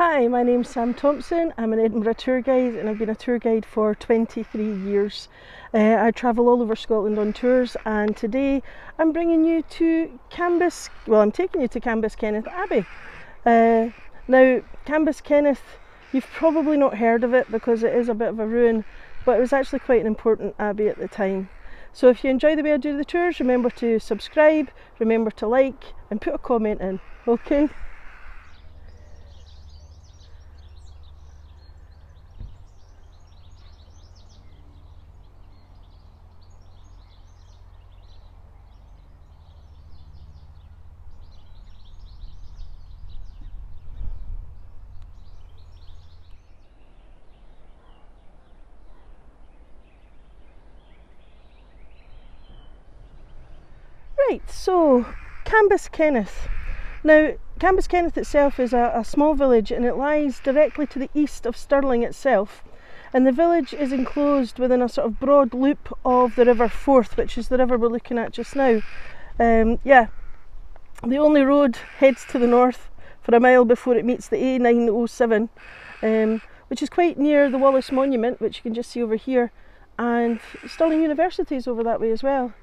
Hi, my name's Sam Thompson. I'm an Edinburgh tour guide and I've been a tour guide for 23 years. I travel all over Scotland on tours, and today I'm bringing you to I'm taking you to Cambuskenneth Abbey. Now, Cambuskenneth, you've probably not heard of it because it is a bit of a ruin, but it was actually quite an important abbey at the time. So if you enjoy the way I do the tours, remember to subscribe, remember to like and put a comment in, okay? Right, so Cambuskenneth. Now, Cambuskenneth itself is a small village and it lies directly to the east of Stirling itself. And the village is enclosed within a sort of broad loop of the River Forth, which is the river we're looking at just now. The only road heads to the north for a mile before it meets the A907, which is quite near the Wallace Monument, which you can just see over here. And Stirling University is over that way as well.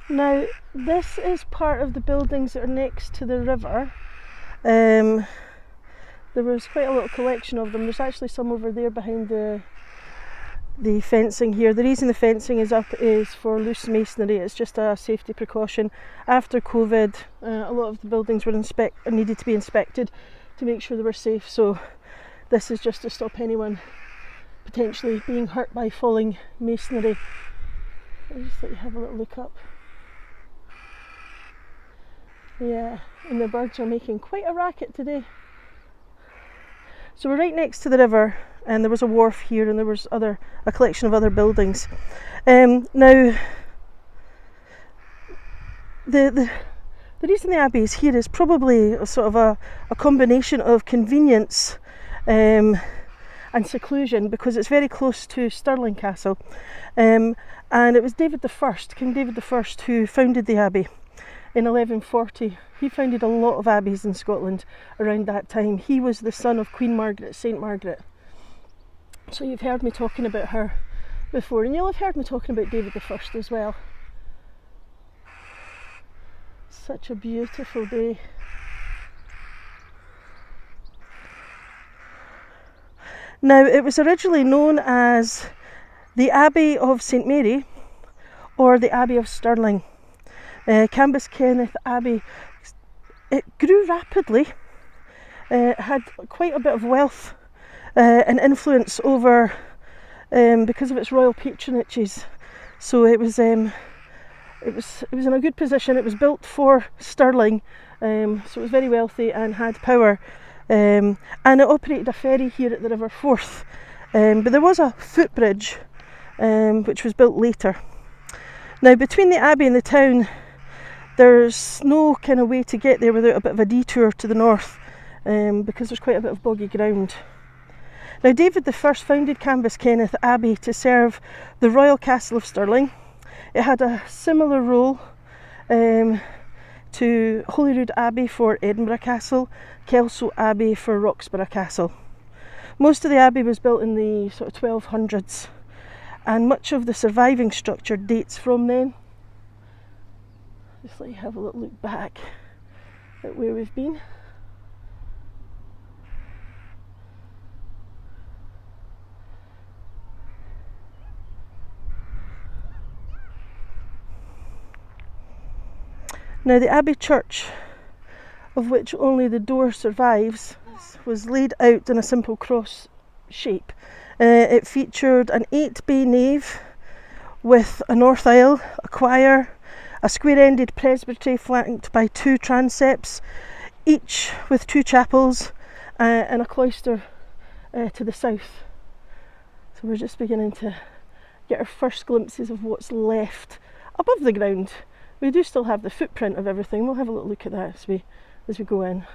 Now, this is part of the buildings that are next to the river. There was quite a little collection of them. There's actually some over there behind the fencing here. The reason the fencing is up is for loose masonry. It's just a safety precaution. After COVID, a lot of the buildings were needed to be inspected to make sure they were safe. So this is just to stop anyone potentially being hurt by falling masonry. I'll just let you have a little look up. Yeah, and the birds are making quite a racket today. So we're right next to the river, and there was a wharf here, and there was a collection of other buildings. Now, the reason the abbey is here is probably a sort of a combination of convenience and seclusion, because it's very close to Stirling Castle, and it was King David I, who founded the abbey. In 1140, he founded a lot of abbeys in Scotland around that time. He was the son of Queen Margaret, St. Margaret. So you've heard me talking about her before, and you'll have heard me talking about David I as well. Such a beautiful day. Now, it was originally known as the Abbey of St. Mary or the Abbey of Stirling. Cambuskenneth Abbey, it grew rapidly, had quite a bit of wealth and influence over because of its royal patronages. So it was in a good position. It was built for Stirling, so it was very wealthy and had power, and it operated a ferry here at the River Forth, but there was a footbridge which was built later. Now, between the abbey and the town, there's no kind of way to get there without a bit of a detour to the north, because there's quite a bit of boggy ground. Now, David I founded Cambuskenneth Abbey to serve the royal castle of Stirling. It had a similar role to Holyrood Abbey for Edinburgh Castle, Kelso Abbey for Roxburgh Castle. Most of the abbey was built in the sort of 1200s, and much of the surviving structure dates from then. Just let you have a little look back at where we've been. Now, the abbey church, of which only the door survives, was laid out in a simple cross shape. It featured an 8-bay nave with a north aisle, a choir, a square-ended presbytery flanked by 2 transepts, each with 2 chapels, and a cloister to the south. So we're just beginning to get our first glimpses of what's left above the ground. We do still have the footprint of everything. We'll have a little look at that as we go in.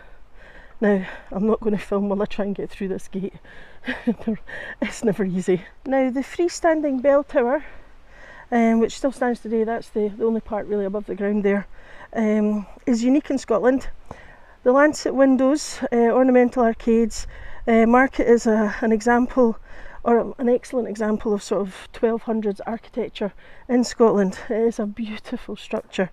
Now, I'm not going to film while I try and get through this gate. It's never easy. Now, the freestanding bell tower, which still stands today, that's the only part really above the ground there, is unique in Scotland. The lancet windows, ornamental arcades, mark it as an example, or an excellent example of sort of 1200s architecture in Scotland. It is a beautiful structure.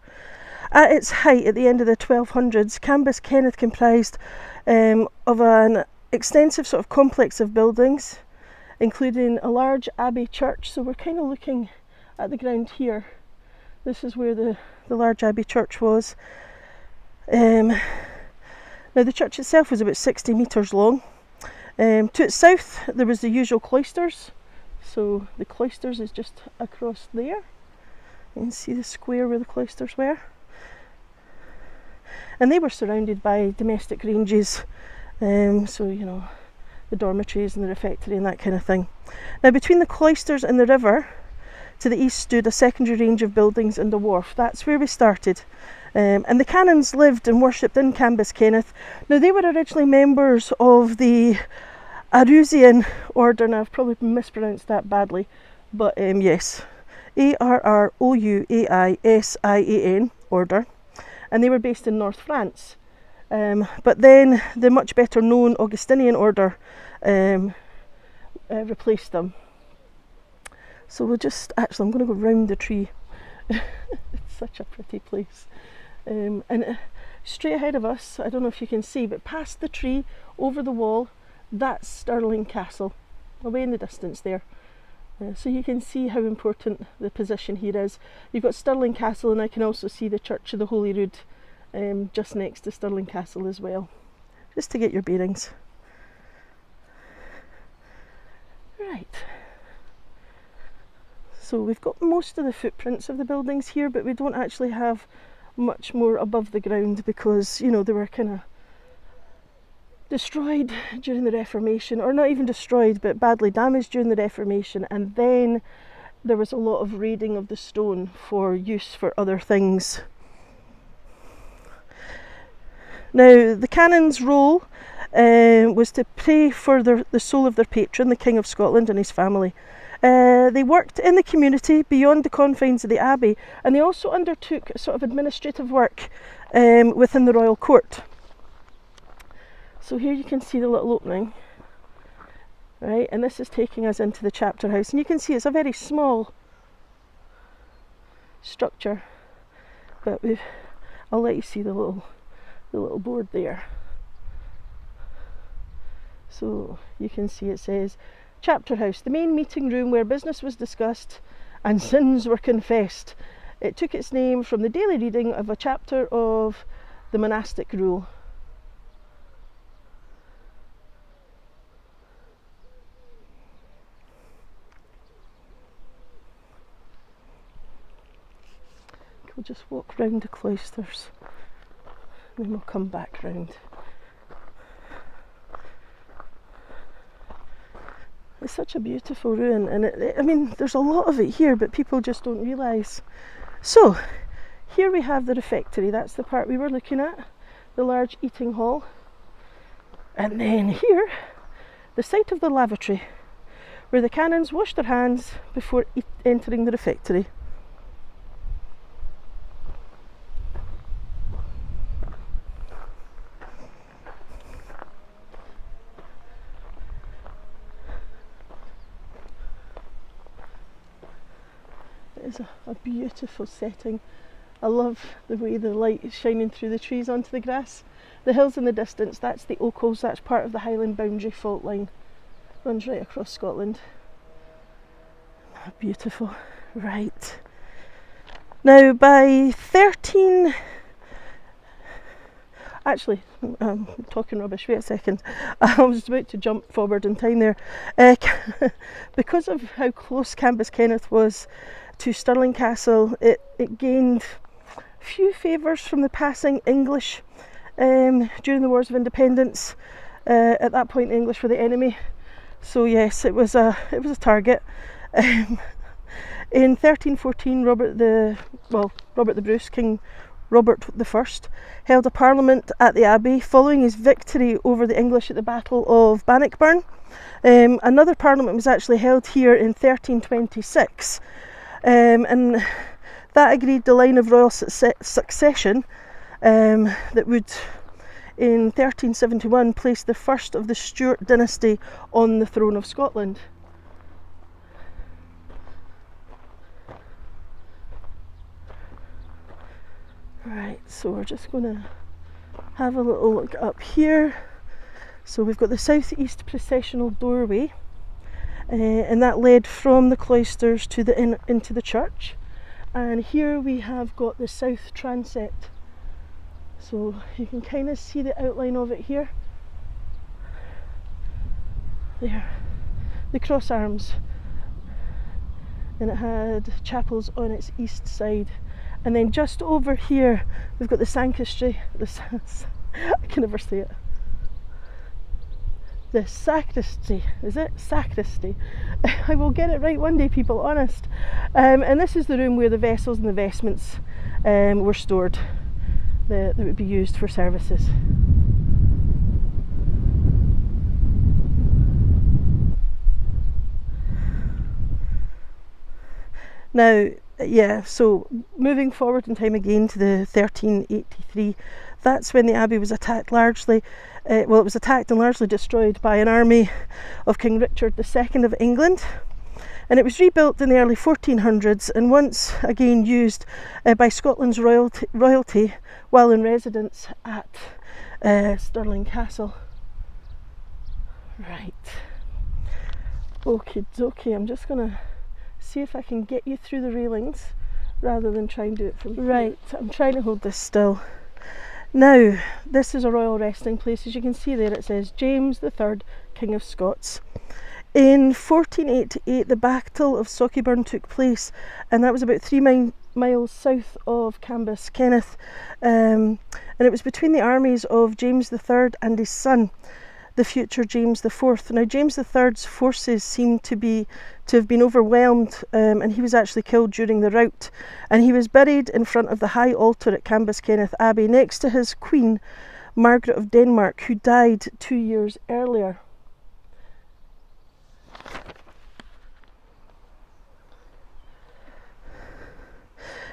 At its height, at the end of the 1200s, Cambuskenneth comprised of an extensive sort of complex of buildings, including a large abbey church. So we're kind of looking at the ground here. This is where the large abbey church was. Now the church itself was about 60 metres long. To its south there was the usual cloisters. So the cloisters is just across there. You can see the square where the cloisters were. And they were surrounded by domestic ranges. So, you know, the dormitories and the refectory and that kind of thing. Now between the cloisters and the river to the east stood a secondary range of buildings and a wharf. That's where we started. And the canons lived and worshipped in Cambuskenneth. Now they were originally members of the Arousian order. Now I've probably mispronounced that badly, but yes, Arrouasian order, and they were based in North France. But then the much better known Augustinian order replaced them. So we'll just, actually I'm going to go round the tree. It's such a pretty place. And straight ahead of us, I don't know if you can see, but past the tree, over the wall, that's Stirling Castle, away in the distance there. So you can see how important the position here is. You've got Stirling Castle, and I can also see the Church of the Holy Rood just next to Stirling Castle as well, just to get your bearings. Right. So we've got most of the footprints of the buildings here, but we don't actually have much more above the ground because, you know, they were kind of destroyed during the Reformation, or not even destroyed, but badly damaged during the Reformation, and then there was a lot of raiding of the stone for use for other things. Now the canons' role was to pray for the soul of their patron, the King of Scotland, and his family. They worked in the community beyond the confines of the abbey, and they also undertook sort of administrative work within the royal court. So here you can see the little opening, right, and this is taking us into the chapter house, and you can see it's a very small structure, but I'll let you see the little board there. So you can see it says Chapter House, the main meeting room where business was discussed and sins were confessed. It took its name from the daily reading of a chapter of the monastic rule. We'll just walk round the cloisters and then we'll come back round. It's such a beautiful ruin, and I mean there's a lot of it here, but people just don't realise. So here we have the refectory, that's the part we were looking at, the large eating hall, and then here the site of the lavatory where the canons washed their hands before entering the refectory. It's a beautiful setting. I love the way the light is shining through the trees onto the grass. The hills in the distance, that's the Ochils, that's part of the Highland boundary fault line. Runs right across Scotland. Beautiful. Right. Now by actually, I'm talking rubbish, wait a second. I was about to jump forward in time there. Because of how close Cambuskenneth was to Stirling Castle, it gained few favours from the passing English during the Wars of Independence. At that point the English were the enemy, so yes, it was a target. In 1314 Robert the Bruce, King Robert I, held a parliament at the Abbey following his victory over the English at the Battle of Bannockburn. Another parliament was actually held here in 1326, and that agreed the line of royal succession, that would, in 1371, place the first of the Stuart dynasty on the throne of Scotland. Right, so we're just going to have a little look up here. So we've got the southeast processional doorway, and that led from the cloisters to the into the church. And here we have got the south transept. So you can kind of see the outline of it here. There, the cross arms. And it had chapels on its east side. And then just over here, we've got the sacristy. I can never say it. The sacristy, is it? Sacristy. I will get it right one day, people, honest. And this is the room where the vessels and the vestments were stored that would be used for services. Now, yeah, so moving forward in time again to the 1383, that's when the abbey was attacked largely, it was attacked and largely destroyed by an army of King Richard II of England. And it was rebuilt in the early 1400s and once again used by Scotland's royalty while in residence at Stirling Castle. Right. Okie dokie, I'm just going to see if I can get you through the railings rather than try and do it from here. Right, I'm trying to hold this still. Now, this is a royal resting place. As you can see there, it says James III, King of Scots. In 1488, the Battle of Sauchieburn took place, and that was about 3 miles south of Cambuskenneth, and it was between the armies of James III and his son, the future James IV. Now, James III's forces seem to have been overwhelmed, and he was actually killed during the rout, and he was buried in front of the high altar at Cambuskenneth Abbey next to his queen, Margaret of Denmark, who died 2 years earlier.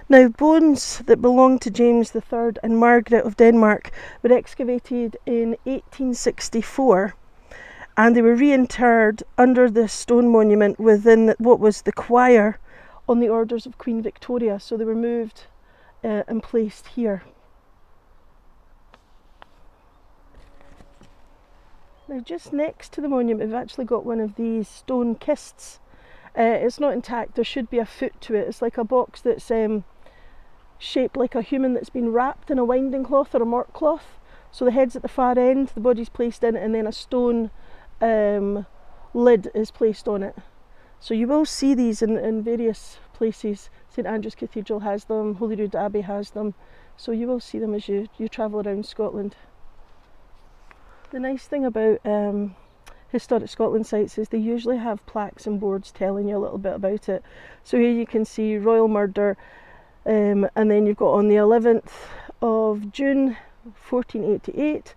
Now, bones that belonged to James III and Margaret of Denmark were excavated in 1864, and they were reinterred under the stone monument within what was the choir on the orders of Queen Victoria. So they were moved and placed here. Now, just next to the monument, we've actually got one of these stone kists. It's not intact, there should be a foot to it. It's like a box that's shaped like a human that's been wrapped in a winding cloth or a mort cloth. So the head's at the far end, the body's placed in it, and then a stone lid is placed on it. So you will see these in various places. St Andrew's Cathedral has them, Holyrood Abbey has them. So you will see them as you travel around Scotland. The nice thing about Historic Scotland sites is they usually have plaques and boards telling you a little bit about it. So here you can see Royal Murder, and then you've got on the 11th of June 1488,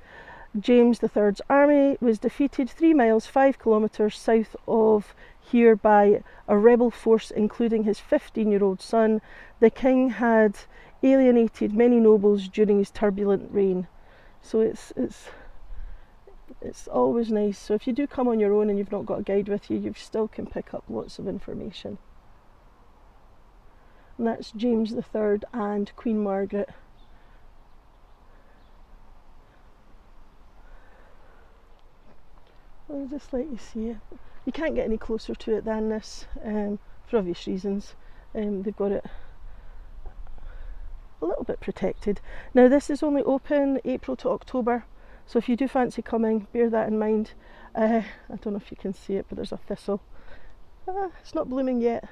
James III's army was defeated 3 miles 5 kilometres south of here by a rebel force including his 15-year-old son. The king had alienated many nobles during his turbulent reign. So it's always nice. So if you do come on your own and you've not got a guide with you, you still can pick up lots of information. And that's James III and Queen Margaret. I'll just let you see it. You can't get any closer to it than this, for obvious reasons. They've got it a little bit protected. Now, this is only open April to October, so if you do fancy coming, bear that in mind. I don't know if you can see it, but there's a thistle. It's not blooming yet,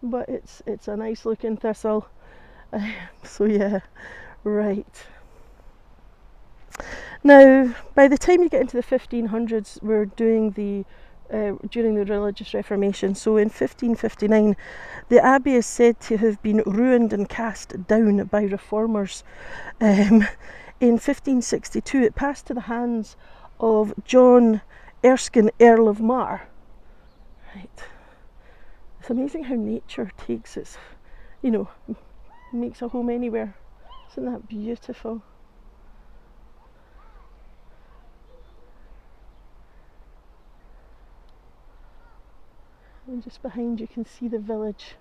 but it's a nice looking thistle. So yeah, right. Now, by the time you get into the 1500s, we're doing during the Religious Reformation. So in 1559, the abbey is said to have been ruined and cast down by reformers. In 1562, it passed to the hands of John Erskine, Earl of Mar. Right. It's amazing how nature takes its, makes a home anywhere. Isn't that beautiful? And just behind you can see the village.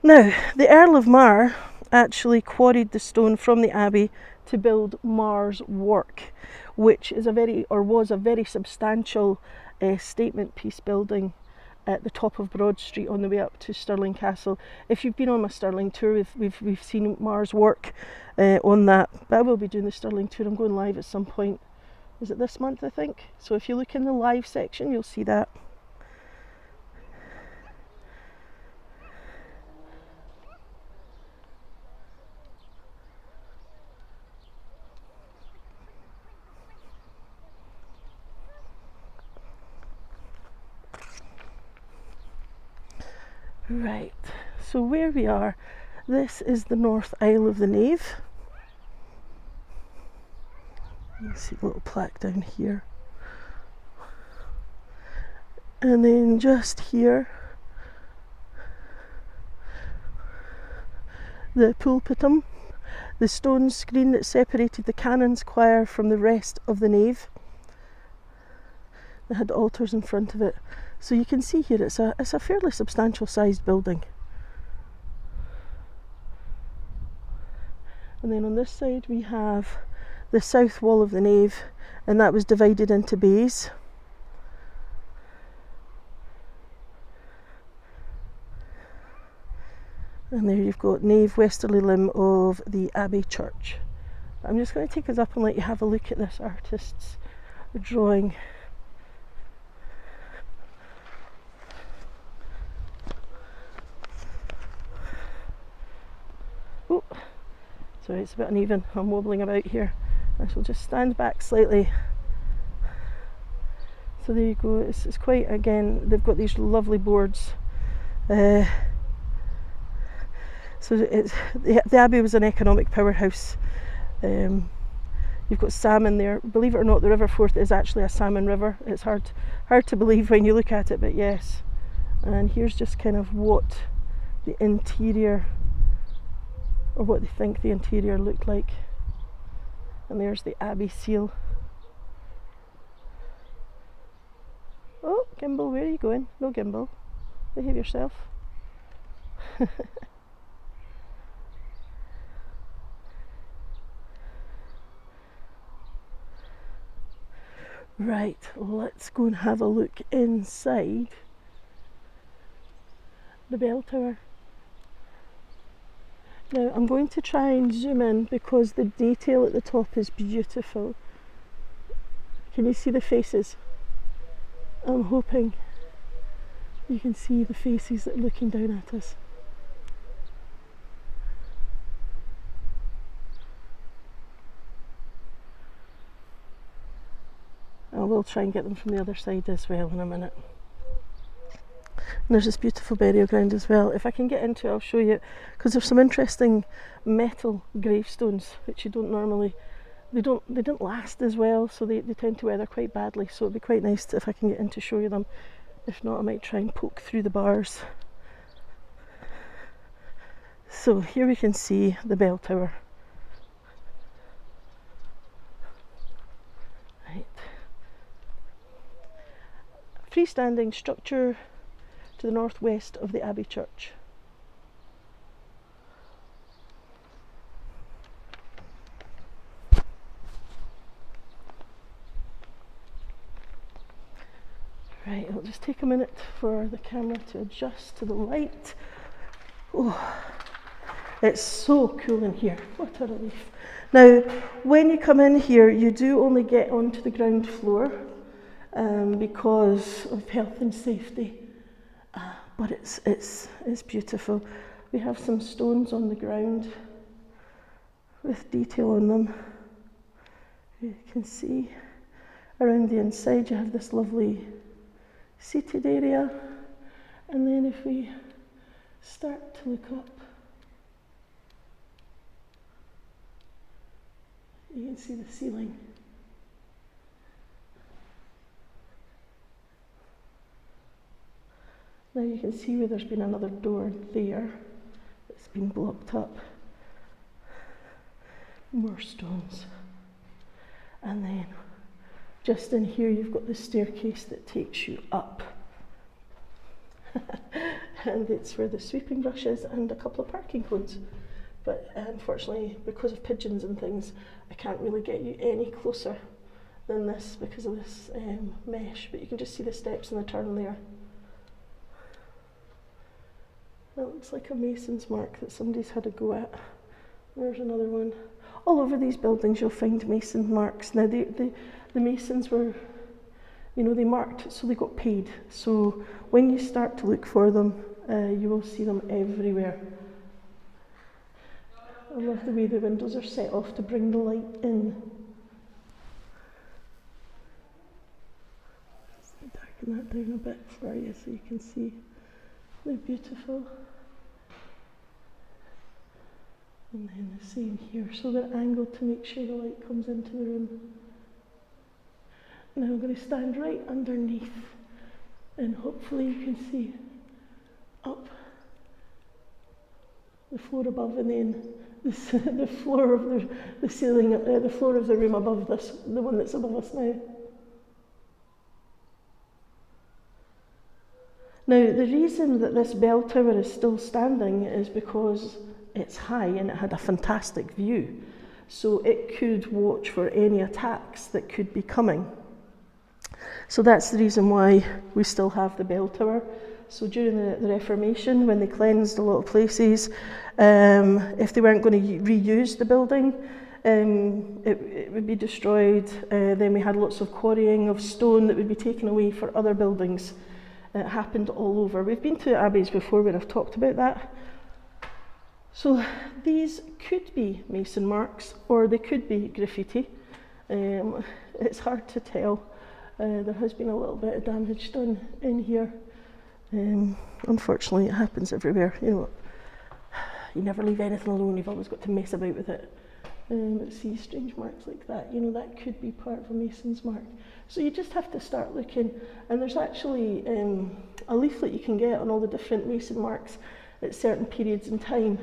Now, the Earl of Mar actually quarried the stone from the abbey to build Mar's work, which is was a very substantial statement piece building at the top of Broad Street on the way up to Stirling Castle. If you've been on my Stirling tour, we've seen Mar's work on that. But I will be doing the Stirling tour. I'm going live at some point. Is it this month, I think? So if you look in the live section, you'll see that. Right, so where we are, this is the north aisle of the nave. You see a little plaque down here. And then just here, the pulpitum, the stone screen that separated the canon's choir from the rest of the nave. They had altars in front of it. So you can see here it's a fairly substantial sized building. And then on this side we have the south wall of the nave, and that was divided into bays. And there you've got nave, westerly limb of the Abbey Church. I'm just going to take us up and let you have a look at this artist's drawing. Oh, sorry, it's a bit uneven. I'm wobbling about here. I shall just stand back slightly. So there you go. It's quite, again, they've got these lovely boards. So the Abbey was an economic powerhouse. You've got salmon there. Believe it or not, the River Forth is actually a salmon river. It's hard to believe when you look at it, but yes. And here's just kind of what the interior, or what they think the interior looked like. And there's the Abbey seal. Oh, Gimbal, where are you going? No, Gimbal. Behave yourself. Right, let's go and have a look inside the bell tower. Now I'm going to try and zoom in because the detail at the top is beautiful. Can you see the faces? I'm hoping you can see the faces that are looking down at us. I will try and get them from the other side as well in a minute. And there's this beautiful burial ground as well. If I can get into it, I'll show you, because there's some interesting metal gravestones which you don't normally, they don't last as well, so they tend to weather quite badly. So it'd be quite nice if I can get in to show you them. If not, I might try and poke through the bars. So here we can see the bell tower. Right. Freestanding structure to the northwest of the Abbey Church. Right, it'll just take a minute for the camera to adjust to the light. Oh, it's so cool in here. What a relief. Now, when you come in here, you do only get onto the ground floor because of health and safety. But it's beautiful. We have some stones on the ground with detail on them. You can see around the inside you have this lovely seated area, and then if we start to look up, you can see the ceiling. Now you can see where there's been another door there. it's been blocked up. More stones. And then just in here you've got the staircase that takes you up. And it's where the sweeping brush is and a couple of parking cones. But unfortunately, because of pigeons and things, I can't really get you any closer than this because of this mesh. But you can just see the steps and the turn there. That looks like a mason's mark that somebody's had a go at. There's another one. All over these buildings you'll find mason marks. Now the masons were, they marked so they got paid. So when you start to look for them, you will see them everywhere. I love the way the windows are set off to bring the light in. Just darken that down a bit for you so you can see. They're beautiful. And then the same here, so they're angled to make sure the light comes into the room. Now I'm going to stand right underneath and hopefully you can see up the floor above and then the floor of the ceiling, the floor of the room above this, the one that's above us now. Now the reason that this bell tower is still standing is because it's high and it had a fantastic view, so it could watch for any attacks that could be coming. So that's the reason why we still have the bell tower. So during the Reformation, when they cleansed a lot of places, if they weren't going to reuse the building, it would be destroyed. Then we had lots of quarrying of stone that would be taken away for other buildings. It happened all over. We've been to abbeys before where I've talked about that. So these could be mason marks or they could be graffiti. It's hard to tell. There has been a little bit of damage done in here. Unfortunately, it happens everywhere. You never leave anything alone. You've always got to mess about with it. But see, strange marks like that, that could be part of a mason's mark. So you just have to start looking. And there's actually a leaflet you can get on all the different mason marks at certain periods in time.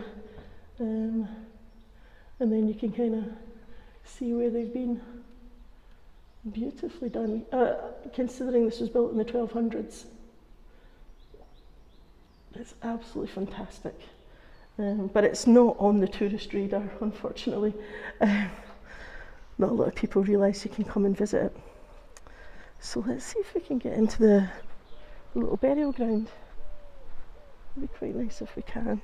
And then you can kind of see where they've been. Beautifully done, considering this was built in the 1200s. It's absolutely fantastic. But it's not on the tourist radar, unfortunately. Not a lot of people realise you can come and visit it. So let's see if we can get into the little burial ground. It'd be quite nice if we can.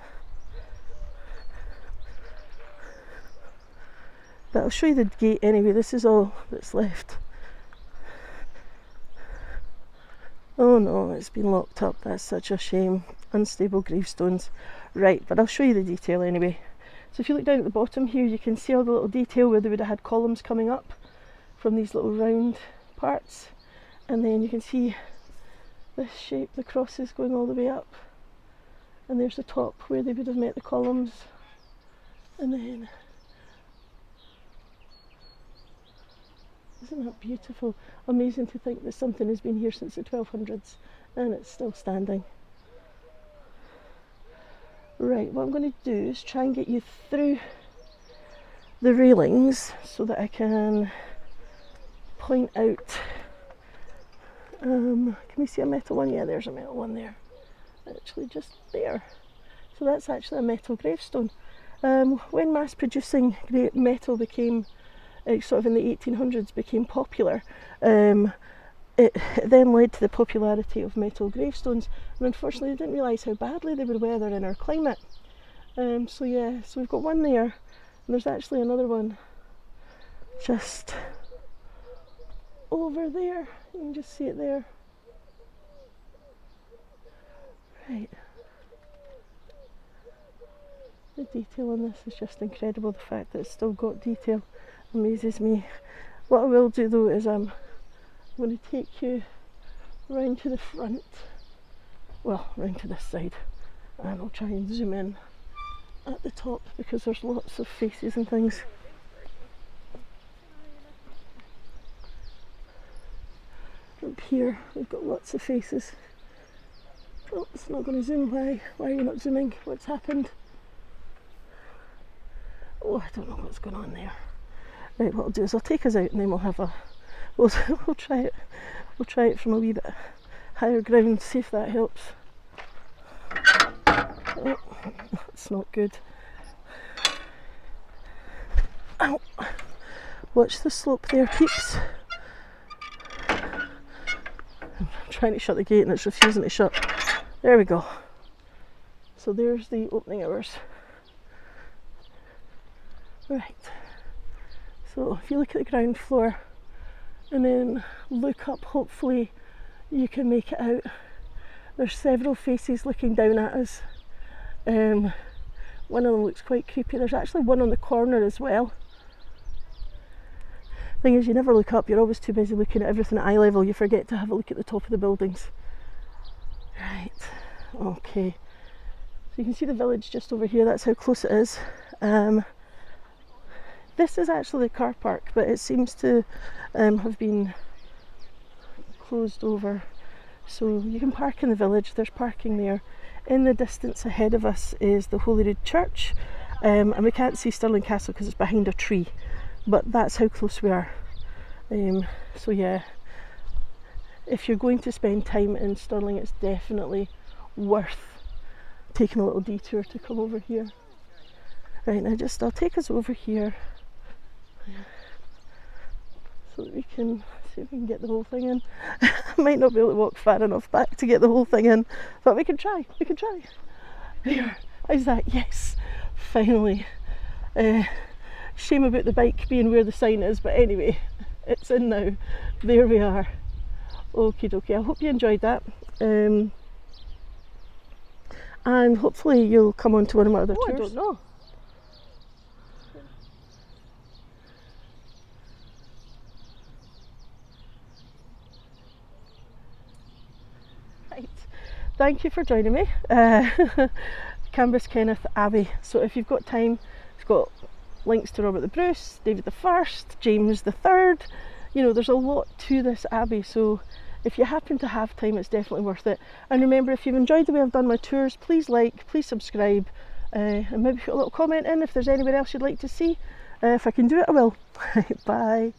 But I'll show you the gate anyway. This is all that's left. Oh no, it's been locked up. That's such a shame. Unstable gravestones. Right, but I'll show you the detail anyway. So if you look down at the bottom here, you can see all the little detail where they would have had columns coming up from these little round parts. And then you can see this shape, the crosses going all the way up. And there's the top where they would have met the columns. And then, isn't that beautiful? Amazing to think that something has been here since the 1200s and it's still standing. Right, what I'm going to do is try and get you through the railings so that I can point out. Can we see a metal one? Yeah, there's a metal one there. Actually, just there. So that's actually a metal gravestone. When mass producing metal became sort of in the 1800s became popular, it then led to the popularity of metal gravestones, and unfortunately they didn't realise how badly they would weather in our climate. So we've got one there, and there's actually another one just over there. You can just see it there. Right. The detail on this is just incredible. The fact that it's still got detail amazes me. What I will do though is I'm going to take you round to the front, well, round to this side, and I'll try and zoom in at the top because there's lots of faces and things. Up here we've got lots of faces. Oh, it's not going to zoom. Why are you not zooming? What's happened? Oh, I don't know what's going on there. Right, what I'll do is I'll take us out and then we'll have a we'll try it. We'll try it from a wee bit higher ground, see if that helps. Oh, that's not good. Ow! Watch the slope there, peeps. I'm trying to shut the gate and it's refusing to shut. There we go. So there's the opening hours. Right. So if you look at the ground floor and then look up, hopefully you can make it out. There's several faces looking down at us. One of them looks quite creepy. There's actually one on the corner as well. Thing is, you never look up, you're always too busy looking at everything at eye level, you forget to have a look at the top of the buildings. Right, okay. So you can see the village just over here, that's how close it is. This is actually the car park, but it seems to have been closed over. So you can park in the village, there's parking there. In the distance ahead of us is the Holyrood Church, and we can't see Stirling Castle because it's behind a tree. But that's how close we are. So yeah, if you're going to spend time in Stirling, it's definitely worth taking a little detour to come over here. Right, now I'll take us over here so that we can see if we can get the whole thing in. I might not be able to walk far enough back to get the whole thing in, but we can try. There, how's that? Yes, finally. Shame about the bike being where the sign is, but anyway, it's in now. There we are. Okie dokie, I hope you enjoyed that. And hopefully you'll come on to one of my other tours. I don't know. Right, thank you for joining me. Cambuskenneth Abbey. So if you've got time, it's got links to Robert the Bruce, David the First, James the Third. You know, there's a lot to this abbey, so if you happen to have time, it's definitely worth it. And remember, if you've enjoyed the way I've done my tours, please like, please subscribe, and maybe put a little comment in if there's anywhere else you'd like to see. If I can do it, I will. Bye.